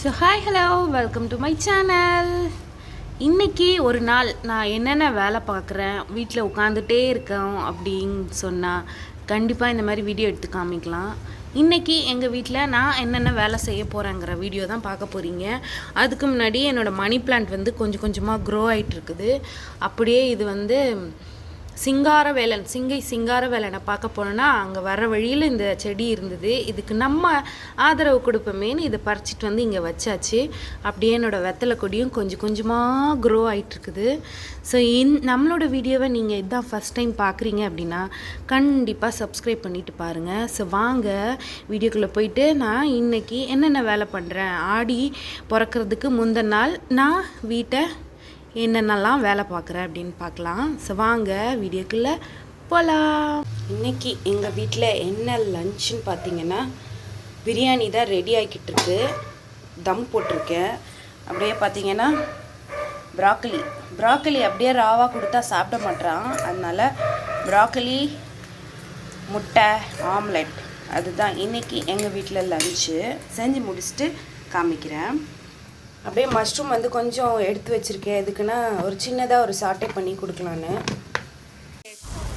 So hi hello welcome to my channel. இன்றைக்கி ஒரு நாள் நான் என்னென்ன வேலை பார்க்குறேன், வீட்டில் உட்காந்துட்டே இருக்கேன் அப்படின்னு சொன்னால் கண்டிப்பாக இந்த மாதிரி வீடியோ எடுத்து காமிக்கலாம். இன்றைக்கி எங்கள் வீட்டில் நான் என்னென்ன வேலை செய்ய போகிறேங்கிற வீடியோ தான் பார்க்க போகிறீங்க. அதுக்கு முன்னாடி என்னோடய மணி பிளான்ட் வந்து கொஞ்சம் கொஞ்சமாக க்ரோ ஆகிட்டு இருக்குது. அப்படியே இது வந்து சிங்கார வேலனை பார்க்க போனோன்னா அங்கே வர வழியில் இந்த செடி இருந்தது. இதுக்கு நம்ம ஆதரவு கொடுப்போமேன்னு இதை பறிச்சிட்டு வந்து இங்கே வச்சாச்சு. அப்படியே என்னோடய வெத்தலை கொடியும் கொஞ்சம் கொஞ்சமாக க்ரோ ஆகிட்டுருக்குது. ஸோ நம்மளோட வீடியோவை நீங்கள் இதுதான் ஃபஸ்ட் டைம் பார்க்குறீங்க அப்படின்னா கண்டிப்பாக சப்ஸ்கிரைப் பண்ணிவிட்டு பாருங்கள். ஸோ வாங்க வீடியோக்குள்ளே போயிட்டு நான் இன்றைக்கி என்னென்ன வேலை பண்ணுறேன், ஆடி பிறக்கிறதுக்கு முந்தின நாள் நான் வீட்டை என்னென்னலாம் வேலை பார்க்குறேன் அப்படின்னு பார்க்கலாம். ஸோ வாங்க வீடியோக்குள்ளே போகலாம். இன்றைக்கி எங்கள் வீட்டில் என்ன லஞ்சுன்னு பார்த்தீங்கன்னா பிரியாணி தான் ரெடி ஆகிக்கிட்டு இருக்கு. தம் போட்டிருக்கேன். அப்படியே பார்த்தீங்கன்னா ப்ராக்கலி அப்படியே ராவாக கொடுத்தா சாப்பிட மாட்டான். அதனால் ப்ராக்கலி முட்டை ஆம்லெட் அதுதான் இன்றைக்கி எங்கள் வீட்டில் லஞ்சு. செஞ்சு முடிச்சுட்டு காமிக்கிறேன். அப்படியே மஷ்ரூம் வந்து கொஞ்சம் எடுத்து வச்சுருக்கேன். எதுக்குன்னா ஒரு சின்னதாக ஒரு சாட்டை பண்ணி கொடுக்கலான்னு.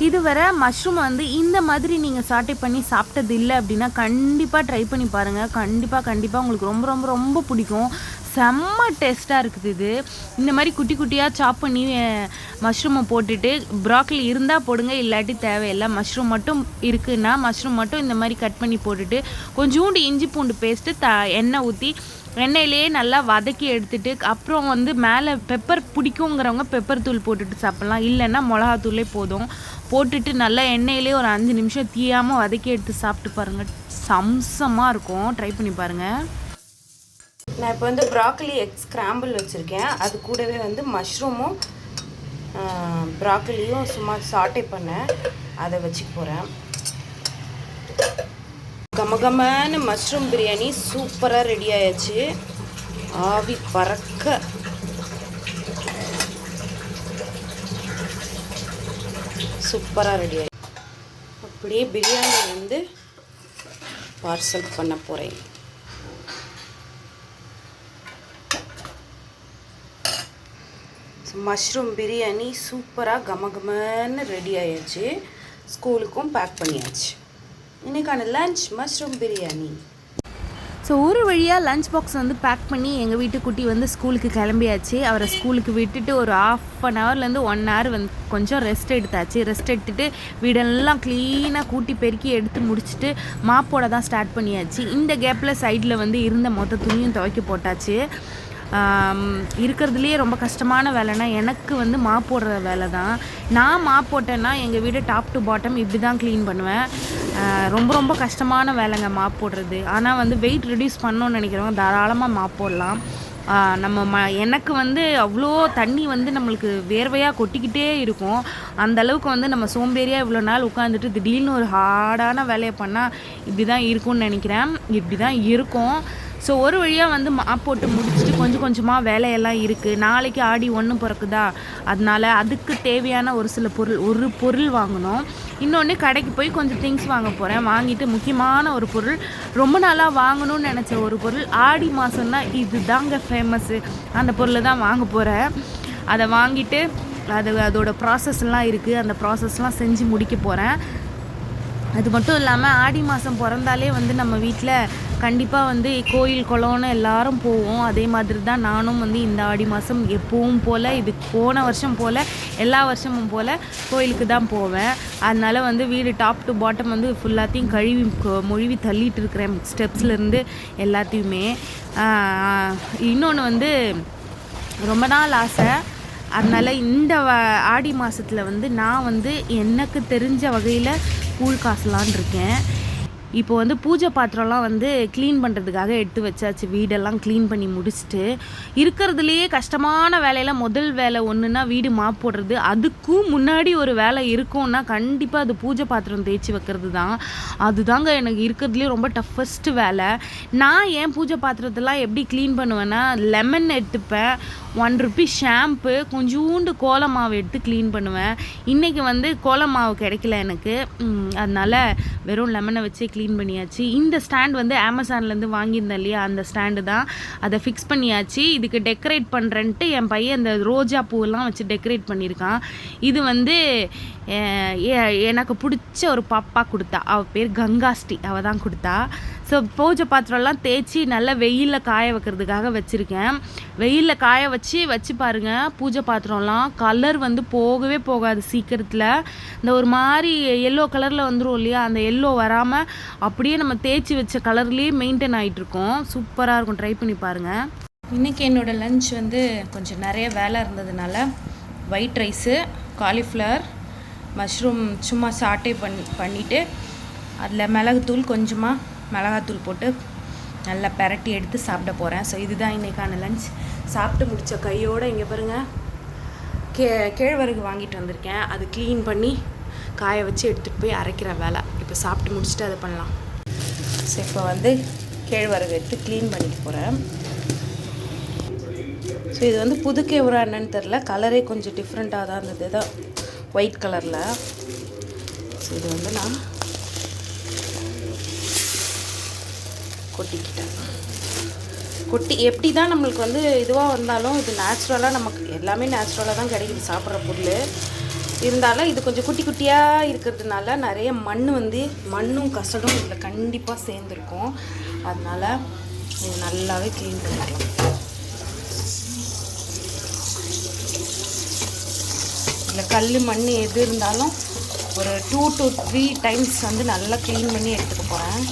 இதுவரை மஷ்ரூம் வந்து இந்த மாதிரி நீங்கள் சாட்டை பண்ணி சாப்பிட்டது இல்லை அப்படின்னா கண்டிப்பாக ட்ரை பண்ணி பாருங்கள். கண்டிப்பாக உங்களுக்கு ரொம்ப ரொம்ப ரொம்ப பிடிக்கும். செம்ம டேஸ்ட்டாக இருக்குது. இது இந்த மாதிரி குட்டி குட்டியாக சாப் பண்ணி மஷ்ரூமை போட்டுட்டு ப்ராக்கலி இருந்தால் போடுங்க, இல்லாட்டி தேவையில்லை. மஷ்ரூம் மட்டும் இருக்குன்னா மஷ்ரூம் மட்டும் இந்த மாதிரி கட் பண்ணி போட்டுட்டு கொஞ்சோண்டு இஞ்சி பூண்டு பேஸ்ட்டு எண்ணெய் ஊற்றி எண்ணெயிலேயே நல்லா வதக்கி எடுத்துட்டு அப்புறம் வந்து மேலே பெப்பர் பிடிக்குங்கிறவங்க பெப்பர் தூள் போட்டுட்டு சாப்பிட்லாம். இல்லைன்னா மிளகாத்தூளே போதும். போட்டுட்டு நல்லா எண்ணெயிலே ஒரு 5 நிமிஷம் தீயாமல் வதக்கி எடுத்து சாப்பிட்டு பாருங்கள். சம்சமாக இருக்கும். ட்ரை பண்ணி பாருங்கள். நான் இப்போ வந்து ப்ராக்கலி எக் ஸ்க்ராம்பிள் வச்சுருக்கேன். அது கூடவே வந்து மஷ்ரூமும் ப்ராக்கலியும் சும்மா சாட்டை பண்ணேன். அதை வச்சுக்க போகிறேன். கமகமான மஷ்ரூம் பிரியாணி சூப்பராக ரெடி ஆயாச்சு. ஆவி பறக்க சூப்பராக ரெடி ஆகி அப்படியே பிரியாணி வந்து பார்சல் பண்ண போகிறேன். மஷ்ரூம் பிரியாணி சூப்பராக கமகமன்னு ரெடி ஆயாச்சு. ஸ்கூலுக்கும் பேக் பண்ணியாச்சு. இன்றைக்கான லஞ்ச் மஷ்ரூம் பிரியாணி. ஸோ ஒரு வழியாக லஞ்ச் பாக்ஸ் வந்து பேக் பண்ணி எங்கள் வீட்டு குட்டி வந்து ஸ்கூலுக்கு கிளம்பியாச்சு. அவரை ஸ்கூலுக்கு விட்டுட்டு ஒரு 1/2 ஹவர்லேருந்து 1 ஹவர் வந்து கொஞ்சம் ரெஸ்ட் எடுத்தாச்சு. ரெஸ்ட் எடுத்துகிட்டு வீடெல்லாம் க்ளீனாக கூட்டி பெருக்கி எடுத்து முடிச்சுட்டு மாப்போட தான் ஸ்டார்ட் பண்ணியாச்சு. இந்த கேப்பில் சைடில் வந்து இருந்த மொத்த துணியும் துவைக்க போட்டாச்சு. இருக்கிறதுலையே ரொம்ப கஷ்டமான வேலைனா எனக்கு வந்து மாப் போடுற வேலை தான். நான் மாப் போட்டேன்னா எங்கள் வீடு டாப் டு பாட்டம் இப்படி தான் க்ளீன் பண்ணுவேன். ரொம்ப ரொம்ப கஷ்டமான வேலைங்க மாப் போடுறது. ஆனால் வந்து வெயிட் ரெடியூஸ் பண்ணணும்னு நினைக்கிறவங்க தாராளமாக மாப் போடலாம். எனக்கு வந்து அவ்வளோ தண்ணி வந்து நம்மளுக்கு வேர்வையாக கொட்டிக்கிட்டே இருக்கும். அந்தளவுக்கு வந்து நம்ம சோம்பேறியாக இவ்வளோ நாள் உட்காந்துட்டு திடீர்னு ஒரு ஹார்டான வேலையை பண்ணால் இப்படி தான் இருக்கும்னு நினைக்கிறேன். இப்படி தான் இருக்கும். ஸோ ஒரு வழியாக வந்து மாப் போட்டு முடிச்சுட்டு கொஞ்சம் கொஞ்சமாக வேலையெல்லாம் இருக்குது. நாளைக்கு ஆடி 1 பிறக்குதா, அதனால் அதுக்கு தேவையான ஒரு பொருள் வாங்கணும். இன்னொன்று கடைக்கு போய் கொஞ்சம் திங்ஸ் வாங்க போகிறேன். வாங்கிட்டு முக்கியமான ஒரு பொருள், ரொம்ப நாளாக வாங்கணும்னு நினச்ச ஒரு பொருள், ஆடி மாதம்னா இது தாங்க ஃபேமஸ்ஸு, அந்த பொருளை தான் வாங்க போகிறேன். அதை வாங்கிட்டு அதோட ப்ராசஸ்லாம் இருக்குது. அந்த ப்ராசஸ்லாம் செஞ்சு முடிக்க போகிறேன். அது மட்டும் இல்லாமல் ஆடி மாதம் பிறந்தாலே வந்து நம்ம வீட்டில் கண்டிப்பாக வந்து கோயில் குளம்னு எல்லாரும் போவோம். அதே மாதிரி தான் நானும் வந்து இந்த ஆடி மாதம் எப்பவும் போல், இது போன வருஷம் போல் எல்லா வருஷமும் போல் கோயிலுக்கு தான் போவேன். அதனால் வந்து வீடு டாப் டு பாட்டம் வந்து ஃபுல்லாத்தையும் மொழிவி தள்ளிட்டு இருக்கிறேன், ஸ்டெப்ஸ்லேருந்து எல்லாத்தையுமே. இன்னொன்று வந்து ரொம்ப நாள் ஆசை. அதனால் இந்த ஆடி மாதத்தில் வந்து நான் வந்து எனக்கு தெரிஞ்ச வகையில் கூழ் காசலான் இருக்கேன். இப்போ வந்து பூஜை பாத்திரம்லாம் வந்து க்ளீன் பண்ணுறதுக்காக எடுத்து வச்சாச்சு. வீடெல்லாம் க்ளீன் பண்ணி முடிச்சுட்டு இருக்கிறதுலையே கஷ்டமான வேலையில் முதல் வேலை ஒன்றுனா வீடு மாப் போடுறது. அதுக்கும் முன்னாடி ஒரு வேலை இருக்கும்னா கண்டிப்பாக அது பூஜை பாத்திரம் தேய்ச்சி வைக்கிறது தான். அதுதாங்க எனக்கு இருக்கிறதுலேயே ரொம்ப டஃபஸ்ட்டு வேலை. நான் ஏன் பூஜை பாத்திரத்தெல்லாம் எப்படி க்ளீன் பண்ணுவேன்னா, லெமன் எடுத்துப்பேன், 1 ரூபி ஷாம்பு, கொஞ்சோண்டு கோல மாவு எடுத்து க்ளீன் பண்ணுவேன். இன்றைக்கி வந்து கோல மாவு கிடைக்கல எனக்கு. அதனால் வெறும் லெமனை வச்சு க்ளீன் க்ளீன் பண்ணியாச்சு. இந்த ஸ்டாண்ட் வந்து அமேசான்லேருந்து வாங்கியிருந்தேன் இல்லையா, அந்த ஸ்டாண்டு தான். அதை ஃபிக்ஸ் பண்ணியாச்சு. இதுக்கு டெக்கரேட் பண்ணுறேன்ட்டு என் பையன் இந்த ரோஜா பூவெல்லாம் வச்சு டெக்கரேட் பண்ணியிருக்கான். இது வந்து எனக்கு பிடிச்ச ஒரு பாப்பா கொடுத்தா. அவள் பேர் கங்காஸ்ரீ, அவள் தான் கொடுத்தா. ஸோ பூஜை பாத்திரம்லாம் தேய்ச்சி நல்லா வெயிலில் காய வைக்கிறதுக்காக வச்சுருக்கேன். வெயிலில் காய வச்சு பாருங்கள், பூஜை பாத்திரம்லாம் கலர் வந்து போகவே போகாது சீக்கிரத்தில். இந்த ஒரு மாதிரி எல்லோ கலரில் வந்துடும் இல்லையா, அந்த எல்லோ வராமல் அப்படியே நம்ம தேய்ச்சி வச்ச கலர்லேயே மெயின்டைன் ஆகிட்ருக்கோம். சூப்பராக இருக்கும், ட்ரை பண்ணி பாருங்கள். இன்றைக்கி என்னோடய லஞ்ச் வந்து கொஞ்சம் நிறைய வேலை இருந்ததுனால ஒயிட் ரைஸு, காலிஃப்ளவர், மஷ்ரூம் சும்மா சாட்டே பண்ணிவிட்டு அதில் மிளகுத்தூள், கொஞ்சமாக மிளகாத்தூள் போட்டு நல்லா பெரட்டி எடுத்து சாப்பிட போகிறேன். ஸோ இதுதான் இன்றைக்கான லஞ்ச். சாப்பிட்டு முடித்த கையோடு இங்கே பாருங்கள், கேழ்வரகு வாங்கிட்டு வந்திருக்கேன். அது க்ளீன் பண்ணி காய வச்சு எடுத்துகிட்டு போய் அரைக்கிற வேலை. இப்போ சாப்பிட்டு முடிச்சுட்டு அதை பண்ணலாம். ஸோ இப்போ வந்து கேழ்வரகு எடுத்து க்ளீன் பண்ணிட்டு போகிறேன். ஸோ இது வந்து புது கேழ்வரா என்னன்னு தெரில, கலரே கொஞ்சம் டிஃப்ரெண்ட்டாக தான் இருந்தது, தான் ஒயிட் கலரில். ஸோ இது வந்து நான் கொட்டிக்கிட்டேன். எப்படி தான் நம்மளுக்கு வந்து இதுவாக வந்தாலும் இது நேச்சுரலாக, நமக்கு எல்லாமே நேச்சுரலாக தான் கிடைக்குது சாப்பிட்ற பொருள். இருந்தாலும் இது கொஞ்சம் குட்டி குட்டியாக இருக்கிறதுனால நிறைய மண்ணும் கசடும் இதில் கண்டிப்பாக சேர்ந்துருக்கும். அதனால் இது நல்லாவே க்ளீன் பண்ணிக்கலாம். இதில் கல் மண் எது இருந்தாலும் ஒரு 2 to 3 டைம்ஸ் வந்து நல்லா க்ளீன் பண்ணி எடுத்துக்க போகிறேன்.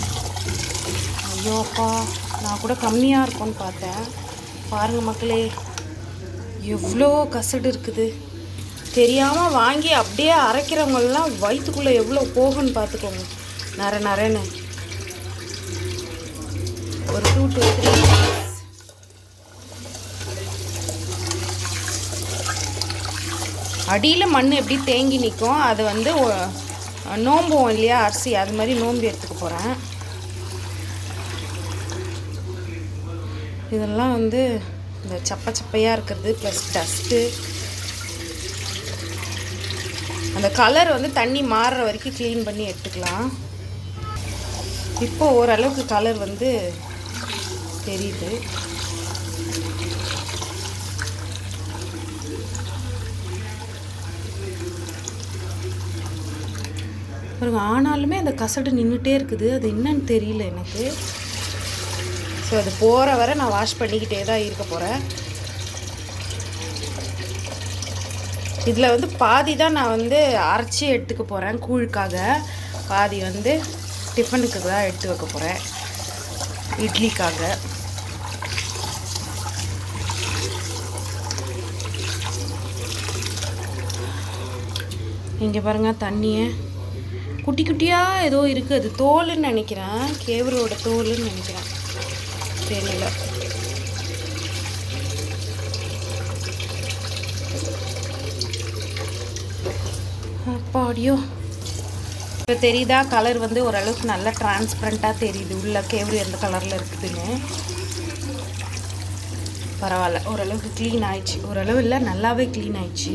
ஐயோ அப்பா, நான் கூட கம்மியாக இருக்கும்னு பார்த்தேன். பாருங்கள் மக்களே, எவ்வளோ கசடு இருக்குது. தெரியாமல் வாங்கி அப்படியே அரைக்கிறவங்கெல்லாம் வயிற்றுக்குள்ளே எவ்வளோ போகுன்னு பார்த்துக்கோங்க. நரேன்னு ஒரு 2 to 3 அடியில் மண் எப்படி தேங்கி நிற்கும், அது வந்து நோம்புவோம் இல்லையா அரிசி, அது மாதிரி நோம்பி எடுத்துக்க போகிறேன். இதெல்லாம் வந்து இந்த சப்பையாக இருக்கிறது ப்ளஸ் டஸ்ட்டு, அந்த கலர் வந்து தண்ணி மாறுற வரைக்கும் க்ளீன் பண்ணி எடுத்துக்கலாம். இப்போ ஓரளவுக்கு கலர் வந்து தெரியுது. பாருங்க, ஆனாலுமே அந்த கசடு நின்றுட்டே இருக்குது. அது என்னன்னு தெரியல எனக்கு. ஸோ அது போகிற வரை நான் வாஷ் பண்ணிக்கிட்டே தான் இருக்க போகிறேன். இதில் வந்து பாதி தான் நான் வந்து அரைச்சி எடுத்துக்க போகிறேன் கூழுக்காக, பாதி வந்து டிஃபனுக்கு தான் எடுத்து வைக்க போகிறேன், இட்லிக்காக. இங்கே பாருங்கள், தண்ணியை குட்டி குட்டியாக ஏதோ இருக்குது. அது தோலுன்னு நினைக்கிறேன், கேவரோட தோலுன்னு நினைக்கிறேன், தெரியல. அப்பாடியோ, இப்போ தெரியுதா? கலர் வந்து ஓரளவுக்கு நல்லா டிரான்ஸ்பரண்ட்டாக தெரியுது, உள்ள கேவரு எந்த கலரில் இருக்குதுன்னு. பரவாயில்ல, ஓரளவுக்கு க்ளீன் ஆயிடுச்சு. ஓரளவு இல்லை, நல்லாவே க்ளீன் ஆயிடுச்சு.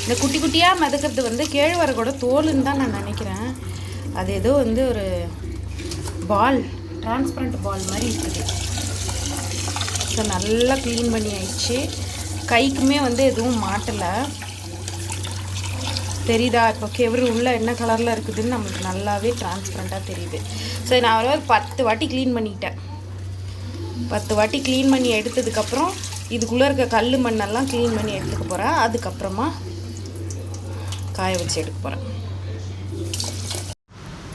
இந்த குட்டி குட்டியாக மிதக்கிறது வந்து கேழ்வரகோட தோலுன்னு தான் நான் நினைக்கிறேன். அது ஏதோ வந்து ஒரு பால், டிரான்ஸ்பரண்ட் பால் மாதிரி இருக்குது. ஸோ நல்லா க்ளீன் பண்ணி ஆயிடுச்சு. கைக்குமே வந்து எதுவும் மாட்டலை. தெரியுதா? இப்போ கெவரு உள்ளே என்ன கலரில் இருக்குதுன்னு நம்மளுக்கு நல்லாவே டிரான்ஸ்பரண்ட்டாக தெரியுது. ஸோ நான் ஒரு 10 வாட்டி க்ளீன் பண்ணிக்கிட்டேன். 10 வாட்டி க்ளீன் பண்ணி எடுத்ததுக்கப்புறம் இதுக்குள்ளே இருக்க கல் மண்ணெல்லாம் க்ளீன் பண்ணி எடுத்துக்க போகிறேன். அதுக்கப்புறமா காய வச்சு எடுக்க போகிறேன்.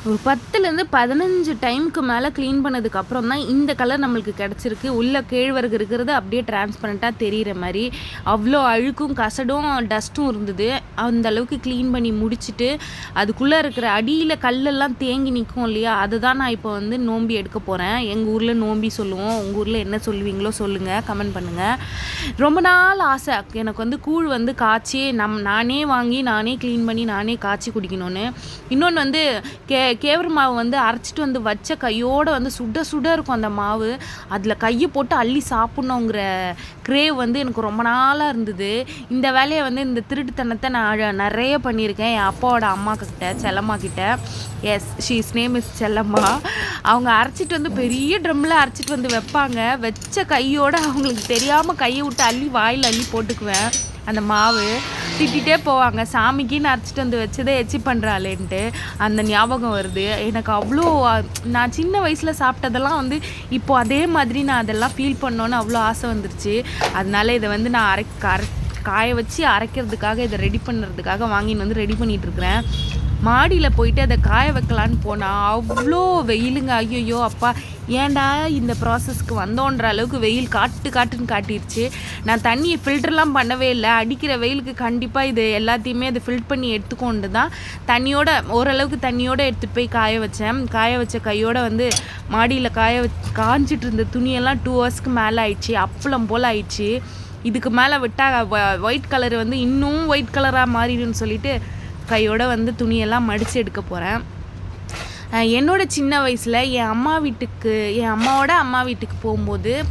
ஒரு 10லேருந்து 15 டைமுக்கு மேலே க்ளீன் பண்ணதுக்கப்புறம் தான் இந்த கலர் நம்மளுக்கு கிடச்சிருக்கு. உள்ள கேழ்வரகு இருக்கிறது அப்படியே டிரான்ஸ்பரண்ட்டாக தெரிகிற மாதிரி. அவ்வளோ அழுக்கும் கசடும் டஸ்ட்டும் இருந்தது. அந்த அளவுக்கு க்ளீன் பண்ணி முடிச்சுட்டு அதுக்குள்ளே இருக்கிற அடியில் கல்லெல்லாம் தேங்கி நிற்கும் இல்லையா, அதை தான் நான் இப்போ வந்து நோம்பி எடுக்க போகிறேன். எங்கள் ஊரில் நோம்பி சொல்லுவோம், உங்கள் ஊரில் என்ன சொல்லுவீங்களோ சொல்லுங்கள், கமெண்ட் பண்ணுங்கள். ரொம்ப நாள் ஆசை எனக்கு வந்து கூழ் வந்து காய்ச்சி நானே வாங்கி நானே க்ளீன் பண்ணி நானே காய்ச்சி குடிக்கணும்னு. இன்னொன்று வந்து கேவரு மாவு வந்து அரைச்சிட்டு வந்து வச்ச கையோடு வந்து சுட சுட இருக்கும் அந்த மாவு. அதில் கையை போட்டு அள்ளி சாப்பிட்ணுங்கிற கிரேவ் வந்து எனக்கு ரொம்ப நாளாக இருந்தது. இந்த வேலையை வந்து இந்த திருட்டுத்தனத்தை நான் நிறைய பண்ணியிருக்கேன் என் அப்பாவோட அம்மா கிட்ட, செல்லம்மா கிட்ட. எஸ், ஷீஸ் நேம் இஸ் செல்லம்மா. அவங்க அரைச்சிட்டு வந்து பெரிய ட்ரம்மில் அரைச்சிட்டு வந்து வைப்பாங்க. வச்ச கையோடு அவங்களுக்கு தெரியாமல் கையை விட்டு அள்ளி வாயில் அள்ளி போட்டுக்குவேன். அந்த மாவு திட்டிகிட்டே போவாங்க, சாமிக்குன்னு அரைச்சிட்டு வந்து வச்சதே எச்சி பண்ணுறாளேன்ட்டு. அந்த ஞாபகம் வருது எனக்கு. அவ்வளோ நான் சின்ன வயசில் சாப்பிட்டதெல்லாம் வந்து இப்போது அதே மாதிரி நான் அதெல்லாம் ஃபீல் பண்ணோன்னு அவ்வளோ ஆசை வந்துருச்சு. அதனால இதை வந்து நான் காய வச்சு அரைக்கிறதுக்காக, இதை ரெடி பண்ணுறதுக்காக வாங்கின்னு வந்து ரெடி பண்ணிகிட்ருக்கிறேன். மாடியில் போயிட்டு அதை காய வைக்கலான்னு போனால் அவ்வளோ வெயிலுங்க. ஐயோ அப்பா, ஏன்டா இந்த ப்ராசஸ்க்கு வந்தோன்ற அளவுக்கு வெயில் காட்டுன்னு காட்டிடுச்சு. நான் தண்ணியை ஃபில்டர்லாம் பண்ணவே இல்லை. அடிக்கிற வெயிலுக்கு கண்டிப்பாக இது எல்லாத்தையுமே அதை ஃபில்ட் பண்ணி எடுத்துக்கொண்டு தான் தண்ணியோட ஓரளவுக்கு தண்ணியோடு எடுத்துகிட்டு போய் காய வச்சேன். காய வச்ச கையோடு வந்து மாடியில் காஞ்சிட்டு இருந்த துணியெல்லாம் 2 ஹவர்ஸ்க்கு மேலே ஆயிடுச்சு. அப்பளம் போல் ஆயிடுச்சு. இதுக்கு மேலே விட்டால் ஒயிட் கலர் வந்து இன்னும் ஒயிட் கலராக மாறிடுன்னு சொல்லிட்டு கையோடு வந்து துணியெல்லாம் மடித்து எடுக்க போகிறேன். என்னோட சின்ன வயசில் என் அம்மாவோட அம்மா வீட்டுக்கு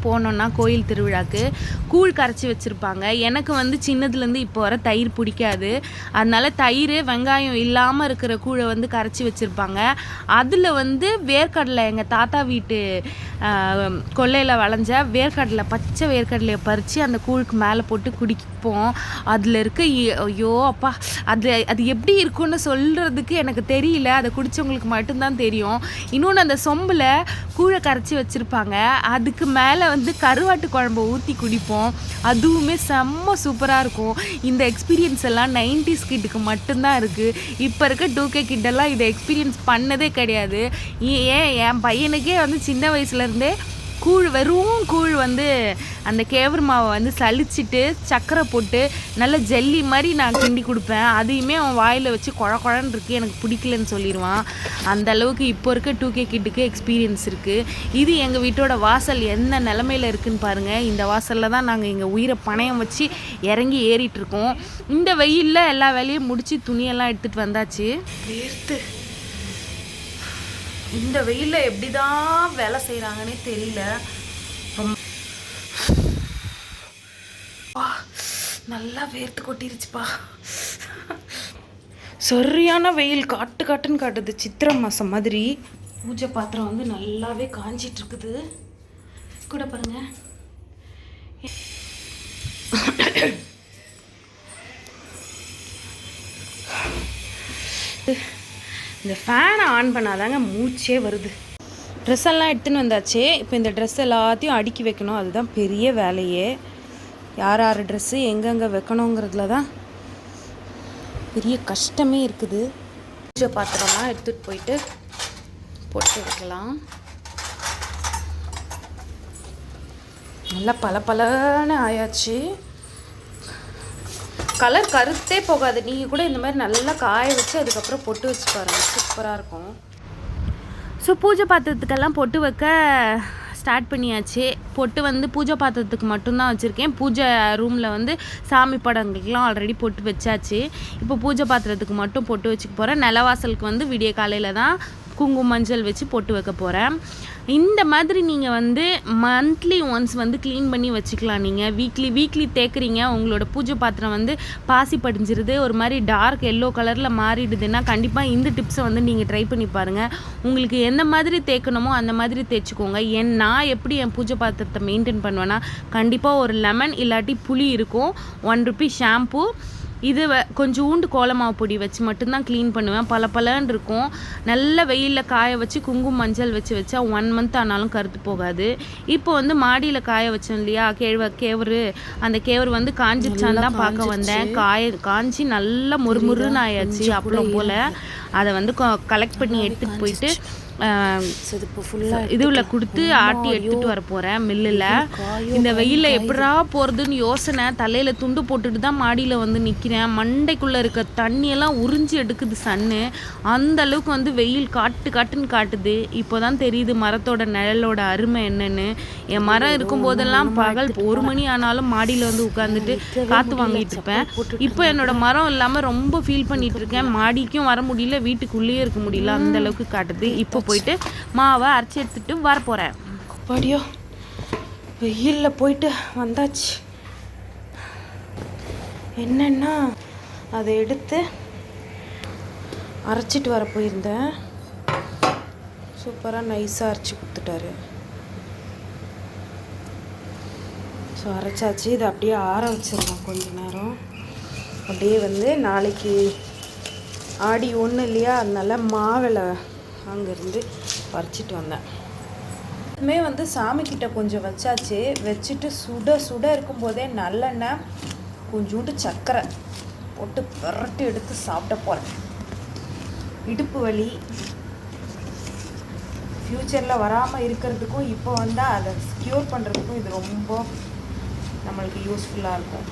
போனோன்னா கோயில் திருவிழாக்கு கூழ் கரைச்சி வச்சுருப்பாங்க. எனக்கு வந்து சின்னதுலேருந்து இப்போ வர தயிர் பிடிக்காது. அதனால தயிர் வெங்காயம் இல்லாமல் இருக்கிற கூழை வந்து கரைச்சி வச்சுருப்பாங்க. அதில் வந்து வேர்க்கடலை, எங்கள் தாத்தா வீட்டு கொல்லையில் விளைஞ்ச வேர்க்கடலை, பச்சை வேர்க்கடலையை பறித்து அந்த கூழுக்கு மேலே போட்டு குடிப்போம். அதில் இருக்க ஐயோ அப்பா, அது எப்படி இருக்குன்னு சொல்கிறதுக்கு எனக்கு தெரியல. அதை குடித்தவங்களுக்கு மட்டும்தான் தெரியும். இன்னொன்று, அந்த சொம்பில் கூழை கரைச்சி வச்சுருப்பாங்க. அதுக்கு மேலே வந்து கருவாட்டு குழம்பு ஊற்றி குடிப்போம். அதுவுமே செம்ம சூப்பராக இருக்கும். இந்த எக்ஸ்பீரியன்ஸ் எல்லாம் 90s கிட்டுக்கு மட்டும்தான் இருக்குது. இப்போ இருக்க 2K கிட்டெல்லாம் இதை எக்ஸ்பீரியன்ஸ் பண்ணதே கிடையாது. என் பையனுக்கே வந்து சின்ன வயசுலேருந்தே வெறும் கூழ் வந்து அந்த கேவரு மாவை வந்து சலிச்சிட்டு சர்க்கரை போட்டு நல்ல ஜெல்லி மாதிரி நான் கிண்டி கொடுப்பேன். அதையுமே அவன் வாயில் வச்சு குழன்னு இருக்கு, எனக்கு பிடிக்கலன்னு சொல்லிடுவான். அந்த அளவுக்கு இப்போ இருக்க 2K கிட்டுக்கு எக்ஸ்பீரியன்ஸ் இருக்குது. இது எங்கள் வீட்டோட வாசல் என்ன நிலமையில் இருக்குதுன்னு பாருங்கள். இந்த வாசலில் தான் நாங்கள் எங்கள் உயிரை பணயம் வச்சு இறங்கி ஏறிட்டுருக்கோம். இந்த வெயிலில் எல்லா வேலையும் முடித்து துணியெல்லாம் எடுத்துகிட்டு வந்தாச்சு. இந்த வெயிலில் எப்படி தான் வேலை செய்கிறாங்கன்னே தெரியல. நல்லா வேர்த்து கொட்டிருச்சுப்பா. சரியான வெயில் காட்டுன்னு காட்டுது, சித்திரை மாதம் மாதிரி. பூஜை பாத்திரம் வந்து நல்லாவே காஞ்சிட்டு இருக்குது கூட பாருங்க. இந்த ஃபேனை ஆன் பண்ணாதாங்க மூச்சே வருது. ட்ரெஸ் எல்லாம் எடுத்துன்னு வந்தாச்சு. இப்போ இந்த ட்ரெஸ் எல்லாத்தையும் அடுக்கி வைக்கணும். அதுதான் பெரிய வேலையே. யார் ட்ரெஸ்ஸு எங்கெங்கே வைக்கணுங்கிறதுல தான் பெரிய கஷ்டமே இருக்குது. பூஜை பாத்திரம்லாம் எடுத்துகிட்டு போயிட்டு போட்டு வைக்கலாம். நல்லா பளபளன்னு ஆயாச்சு. கலர் கருத்தே போகாது. நீங்கள் கூட இந்த மாதிரி நல்லா காய வச்சு அதுக்கப்புறம் பொட்டு வச்சு பாருங்கள், சூப்பராக இருக்கும். ஸோ பூஜை பாத்திரத்துக்கெல்லாம் பொட்டு வைக்க ஸ்டார்ட் பண்ணியாச்சு. பொட்டு வந்து பூஜை பாத்திரத்துக்கு மட்டும்தான் வச்சுருக்கேன். பூஜை ரூமில் வந்து சாமி படங்களுக்கெலாம் ஆல்ரெடி பொட்டு வச்சாச்சு. இப்போ பூஜை பாத்திரத்துக்கு மட்டும் பொட்டு வச்சுக்க போகிறேன். நிலவாசலுக்கு வந்து விடிய காலையில் தான் குங்குமம் மஞ்சள் வச்சு பொட்டு வைக்க போகிறேன். இந்த மாதிரி நீங்கள் வந்து மந்த்லி ஒன்ஸ் வந்து க்ளீன் பண்ணி வச்சுக்கலாம். நீங்கள் வீக்லி தேய்க்குறீங்க, உங்களோட பூஜை பாத்திரம் வந்து பாசி படிஞ்சிருது, ஒரு மாதிரி டார்க் எல்லோ கலரில் மாறிடுதுன்னா கண்டிப்பாக இந்த டிப்ஸை வந்து நீங்கள் ட்ரை பண்ணி பாருங்கள். உங்களுக்கு எந்த மாதிரி தேய்க்கணுமோ அந்த மாதிரி தேய்ச்சிக்கோங்க. நான் எப்படி என் பூஜை பாத்திரத்தை மெயின்டைன் பண்ணுவேன்னா, கண்டிப்பாக ஒரு லெமன் இல்லாட்டி புளி இருக்கும், 1 ரூபி ஷாம்பு, இது கொஞ்சோண்டு கோலமாவு பொடி வச்சு மட்டும்தான் க்ளீன் பண்ணுவேன். பலன்னு இருக்கும். நல்ல வெயிலில் காய வச்சு குங்குமம் மஞ்சள் வச்சா 1 மந்த் ஆனாலும் கருத்து போகாது. இப்போ வந்து மாடியில் காய வச்சோம் இல்லையா கேவரு, அந்த கேவரு வந்து காஞ்சிருச்சான்னு தான் பார்க்க வந்தேன். காஞ்சி நல்லா முறுமுறுன்னு ஆயாச்சு அப்பளம் போல். அதை வந்து கலெக்ட் பண்ணி எடுத்துகிட்டு போயிட்டு இதுல கொடுத்து ஆட்டி எடுத்துட்டு வர போறேன் மில்லில். இந்த வெயிலில் எப்படா போகிறதுன்னு யோசனை. தலையில துண்டு போட்டுட்டு தான் மாடியில் வந்து நிற்கிறேன். மண்டைக்குள்ளே இருக்க தண்ணியெல்லாம் உறிஞ்சி எடுக்குது சன்னு. அந்த அளவுக்கு வந்து வெயில் காட்டுன்னு காட்டுது. இப்போ தான் தெரியுது மரத்தோட நிழலோட அருமை என்னன்னு. என் மரம் இருக்கும்போதெல்லாம் பகல் 1 மணி ஆனாலும் மாடியில் வந்து உட்காந்துட்டு காற்று வாங்கிட்டு இருப்பேன். இப்போ என்னோட மரம் இல்லாமல் ரொம்ப ஃபீல் பண்ணிட்டு இருக்கேன். மாடிக்கும் வர முடியல, வீட்டுக்குள்ளேயே இருக்க முடியல, அந்த அளவுக்கு காட்டுது. இப்போ போயிட்டு மாவை அரைச்சி எடுத்துட்டு வர போகிறேன். படியோ வெயிலில் போயிட்டு வந்தாச்சு. என்னன்னா அதை எடுத்து அரைச்சிட்டு வர போயிருந்தேன். சூப்பராக நைஸாக அரைச்சி கொடுத்துட்டாரு. ஸோ அரைச்சாச்சு. இதை அப்படியே ஆற வச்சிடலாம் கொஞ்ச நேரம். அப்படியே வந்து நாளைக்கு ஆடி 1 இல்லையா, அதனால மாவில் அங்கேருந்து பறிச்சிட்டு வந்தேன். இதுமே வந்து சாமிக்கிட்ட கொஞ்சம் வச்சாச்சு. வச்சுட்டு சுட சுட இருக்கும்போதே நல்லெண்ணெய் கொஞ்சோண்டு சர்க்கரை போட்டு விரட்டி எடுத்து சாப்பிட போகிறேன். இடுப்பு வலி ஃப்யூச்சரில் வராமல் இருக்கிறதுக்கும் இப்போ வந்தால் அதை க்யூர் பண்ணுறதுக்கும் இது ரொம்ப நம்மளுக்கு யூஸ்ஃபுல்லாக இருக்கும்.